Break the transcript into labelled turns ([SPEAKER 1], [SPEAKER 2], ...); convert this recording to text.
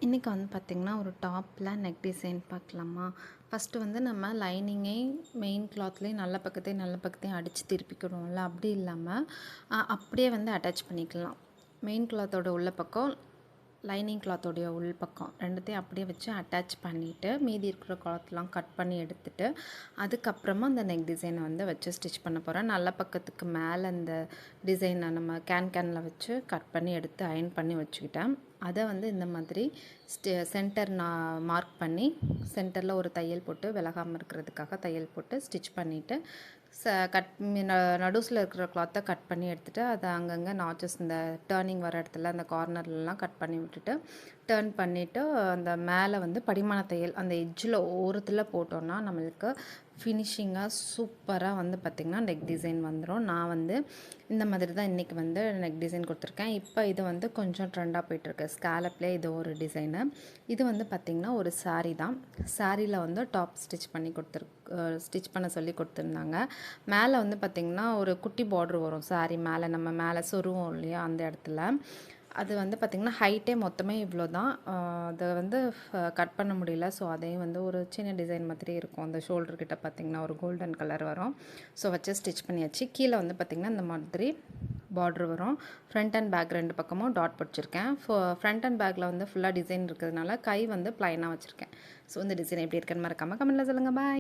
[SPEAKER 1] இன்றைக்கி வந்து பார்த்திங்கன்னா ஒரு டாப்பில் நெக் டிசைன் பார்க்கலாமா. ஃபஸ்ட்டு வந்து நம்ம லைனிங்கை மெயின் கிளாத்லேயும் நல்ல பக்கத்தையும் அடித்து திருப்பிக்கணும்ல, அப்படி இல்லாமல் அப்படியே வந்து அட்டாச் பண்ணிக்கலாம். மெயின் கிளாத்தோட உள்ள பக்கம், லைனிங் கிளாத்தோடைய உள் பக்கம் ரெண்டுத்தையும் அப்படியே வச்சு அட்டாச் பண்ணிவிட்டு மீதி இருக்கிற கிளாத்லாம் கட் பண்ணி எடுத்துகிட்டு அதுக்கப்புறமா அந்த நெக் டிசைனை வந்து வச்சு ஸ்டிச் பண்ண போகிறேன். நல்ல பக்கத்துக்கு மேலே அந்த டிசைனை நம்ம கேனில் வச்சு கட் பண்ணி எடுத்து அயன் பண்ணி வச்சுக்கிட்டேன். அதை வந்து இந்த மாதிரி சென்டர் நான் மார்க் பண்ணி சென்டரில் ஒரு தையல் போட்டு விலகாமல் இருக்கிறதுக்காக தையல் போட்டு ஸ்டிச் பண்ணிவிட்டு நடுஸில் இருக்கிற கிளாத்தை கட் பண்ணி எடுத்துகிட்டு அதை அங்கங்கே நாச்சஸ் இந்த டேர்னிங் வர இடத்துல அந்த கார்னர்லாம் கட் பண்ணி விட்டுட்டு டேர்ன் பண்ணிவிட்டு அந்த மேலே வந்து படிமான தையல் அந்த எட்ஜில் ஓரத்தில் போட்டோன்னா நம்மளுக்கு ஃபினிஷிங்காக சூப்பராக வந்து பார்த்திங்கன்னா நெக் டிசைன் வந்துடும். நான் வந்து இந்த மாதிரி தான் இன்றைக்கி வந்து நெக் டிசைன் கொடுத்துருக்கேன். இப்போ இது வந்து கொஞ்சம் ட்ரெண்டாக போயிட்டுருக்கு. ஸ்கேலப்லேயே இது ஒரு டிசைனு. இது வந்து பார்த்திங்கன்னா ஒரு சாரீ தான். சாரியில் வந்து டாப் ஸ்டிச் பண்ண சொல்லி கொடுத்துருந்தாங்க. மேலே வந்து பார்த்திங்கன்னா ஒரு குட்டி பார்டர் வரும் சாரீ மேலே, நம்ம மேலே சொருவோம் இல்லையா அந்த இடத்துல. அது வந்து பார்த்திங்கன்னா ஹைட்டே மொத்தமே இவ்வளோ தான். அதை வந்து கட் பண்ண முடியல. ஸோ அதையும் வந்து ஒரு சின்ன டிசைன் மாதிரி இருக்கும். அந்த ஷோல்டர்கிட்ட பார்த்திங்கன்னா ஒரு கோல்டன் கலர் வரும். ஸோ வச்சு ஸ்டிச் பண்ணியாச்சு. கீழே வந்து பார்த்திங்கன்னா இந்த மாதிரி பார்ட்ரு வரும். ஃப்ரண்ட் அண்ட் பேக் ரெண்டு பக்கமும் டாட் பிடிச்சிருக்கேன். ஃப்ரண்ட் அண்ட் பேக்கில் வந்து ஃபுல்லாக டிசைன் இருக்கிறதுனால கை வந்து ப்ளைனாக வச்சுருக்கேன். ஸோ இந்த டிசைன் எப்படி இருக்குன்னு மறக்காமல் கமெண்ட்டில் சொல்லுங்கள். பாய்.